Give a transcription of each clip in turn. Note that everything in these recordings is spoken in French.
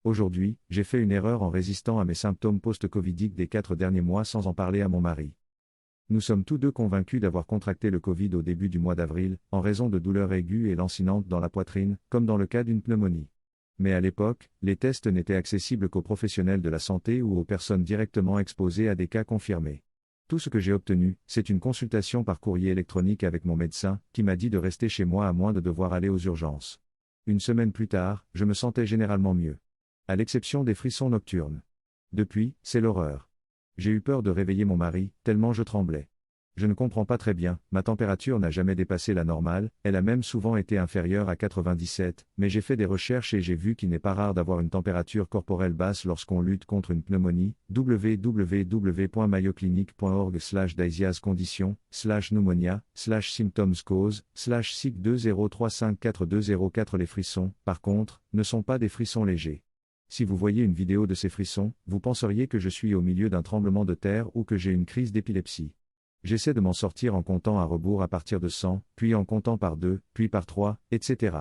Aujourd'hui, j'ai fait une erreur en résistant à mes symptômes post-covidiques des 4 derniers mois sans en parler à mon mari. Nous sommes tous deux convaincus d'avoir contracté le Covid au début du mois d'avril, en raison de douleurs aiguës et lancinantes dans la poitrine, comme dans le cas d'une pneumonie. Mais à l'époque, les tests n'étaient accessibles qu'aux professionnels de la santé ou aux personnes directement exposées à des cas confirmés. Tout ce que j'ai obtenu, c'est une consultation par courrier électronique avec mon médecin, qui m'a dit de rester chez moi à moins de devoir aller aux urgences. Une semaine plus tard, je me sentais généralement mieux. À l'exception des frissons nocturnes. Depuis, c'est l'horreur. J'ai eu peur de réveiller mon mari, tellement je tremblais. Je ne comprends pas très bien, ma température n'a jamais dépassé la normale, elle a même souvent été inférieure à 97, mais j'ai fait des recherches et j'ai vu qu'il n'est pas rare d'avoir une température corporelle basse lorsqu'on lutte contre une pneumonie. www.mayoClinic.org/disease-condition/pneumonia/SIC20354204. Les frissons, par contre, ne sont pas des frissons légers. Si vous voyez une vidéo de ces frissons, vous penseriez que je suis au milieu d'un tremblement de terre ou que j'ai une crise d'épilepsie. J'essaie de m'en sortir en comptant à rebours à partir de 100, puis en comptant par 2, puis par 3, etc.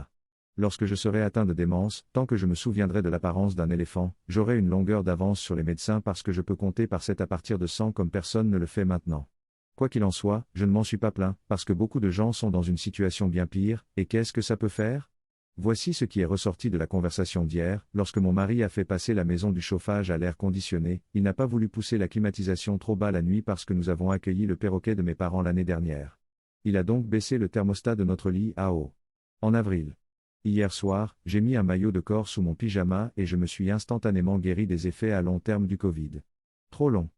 Lorsque je serai atteint de démence, tant que je me souviendrai de l'apparence d'un éléphant, j'aurai une longueur d'avance sur les médecins parce que je peux compter par 7 à partir de 100 comme personne ne le fait maintenant. Quoi qu'il en soit, je ne m'en suis pas plaint, parce que beaucoup de gens sont dans une situation bien pire, et qu'est-ce que ça peut faire ? Voici ce qui est ressorti de la conversation d'hier. Lorsque mon mari a fait passer la maison du chauffage à l'air conditionné, il n'a pas voulu pousser la climatisation trop bas la nuit parce que nous avons accueilli le perroquet de mes parents l'année dernière. Il a donc baissé le thermostat de notre lit à eau. En avril. Hier soir, j'ai mis un maillot de corps sous mon pyjama et je me suis instantanément guéri des effets à long terme du Covid. Trop long.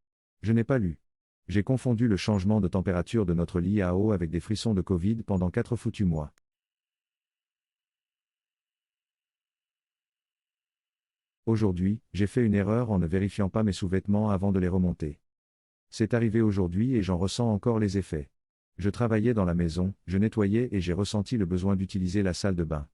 Je n'ai pas lu. J'ai confondu le changement de température de notre lit à eau avec des frissons de Covid pendant 4 foutus mois. Aujourd'hui, j'ai fait une erreur en ne vérifiant pas mes sous-vêtements avant de les remonter. C'est arrivé aujourd'hui et j'en ressens encore les effets. Je travaillais dans la maison, je nettoyais et j'ai ressenti le besoin d'utiliser la salle de bain.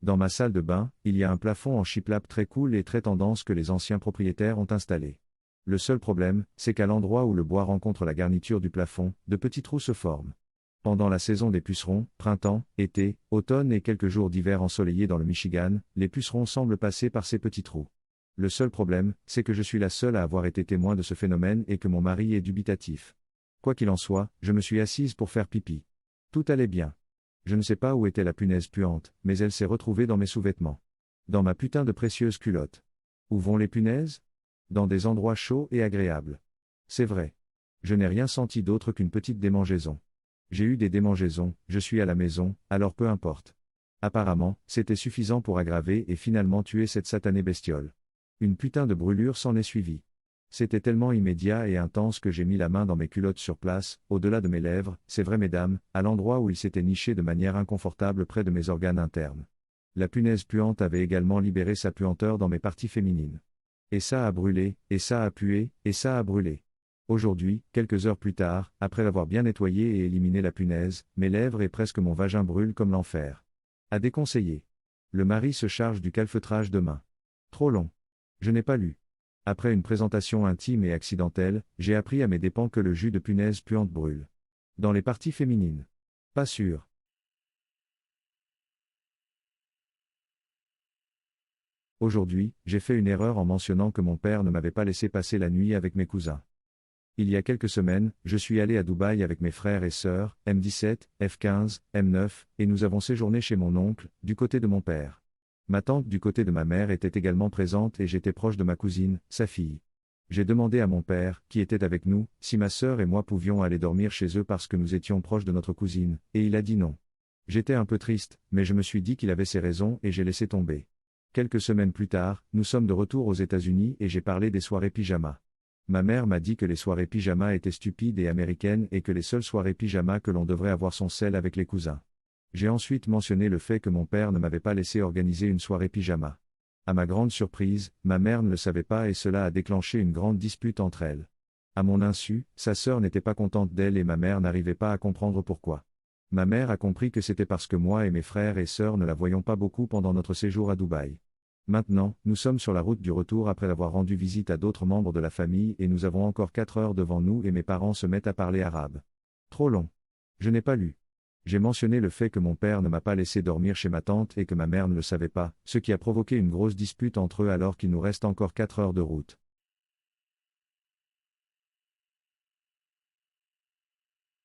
Dans ma salle de bain, il y a un plafond en shiplap très cool et très tendance que les anciens propriétaires ont installé. Le seul problème, c'est qu'à l'endroit où le bois rencontre la garniture du plafond, de petits trous se forment. Pendant la saison des pucerons, printemps, été, automne et quelques jours d'hiver ensoleillés dans le Michigan, les pucerons semblent passer par ces petits trous. Le seul problème, c'est que je suis la seule à avoir été témoin de ce phénomène et que mon mari est dubitatif. Quoi qu'il en soit, je me suis assise pour faire pipi. Tout allait bien. Je ne sais pas où était la punaise puante, mais elle s'est retrouvée dans mes sous-vêtements. Dans ma putain de précieuse culotte. Où vont les punaises ? Dans des endroits chauds et agréables. C'est vrai. Je n'ai rien senti d'autre qu'une petite démangeaison. J'ai eu des démangeaisons, je suis à la maison, alors peu importe. Apparemment, c'était suffisant pour aggraver et finalement tuer cette satanée bestiole. Une putain de brûlure s'en est suivie. C'était tellement immédiat et intense que j'ai mis la main dans mes culottes sur place, au-delà de mes lèvres, c'est vrai mesdames, à l'endroit où il s'était niché de manière inconfortable près de mes organes internes. La punaise puante avait également libéré sa puanteur dans mes parties féminines. Et ça a brûlé, et ça a pué, et ça a brûlé. Aujourd'hui, quelques heures plus tard, après l'avoir bien nettoyé et éliminé la punaise, mes lèvres et presque mon vagin brûlent comme l'enfer. À déconseiller. Le mari se charge du calfeutrage demain. Trop long. Je n'ai pas lu. Après une présentation intime et accidentelle, j'ai appris à mes dépens que le jus de punaise puante brûle. Dans les parties féminines. Pas sûr. Aujourd'hui, j'ai fait une erreur en mentionnant que mon père ne m'avait pas laissé passer la nuit avec mes cousins. Il y a quelques semaines, je suis allé à Dubaï avec mes frères et sœurs, M17, F15, M9, et nous avons séjourné chez mon oncle, du côté de mon père. Ma tante du côté de ma mère était également présente et j'étais proche de ma cousine, sa fille. J'ai demandé à mon père, qui était avec nous, si ma sœur et moi pouvions aller dormir chez eux parce que nous étions proches de notre cousine, et il a dit non. J'étais un peu triste, mais je me suis dit qu'il avait ses raisons et j'ai laissé tomber. Quelques semaines plus tard, nous sommes de retour aux États-Unis et j'ai parlé des soirées pyjama. Ma mère m'a dit que les soirées pyjama étaient stupides et américaines et que les seules soirées pyjama que l'on devrait avoir sont celles avec les cousins. J'ai ensuite mentionné le fait que mon père ne m'avait pas laissé organiser une soirée pyjama. À ma grande surprise, ma mère ne le savait pas et cela a déclenché une grande dispute entre elles. À mon insu, sa sœur n'était pas contente d'elle et ma mère n'arrivait pas à comprendre pourquoi. Ma mère a compris que c'était parce que moi et mes frères et sœurs ne la voyions pas beaucoup pendant notre séjour à Dubaï. Maintenant, nous sommes sur la route du retour après avoir rendu visite à d'autres membres de la famille et nous avons encore 4 heures devant nous et mes parents se mettent à parler arabe. Trop long. Je n'ai pas lu. J'ai mentionné le fait que mon père ne m'a pas laissé dormir chez ma tante et que ma mère ne le savait pas, ce qui a provoqué une grosse dispute entre eux alors qu'il nous reste encore 4 heures de route.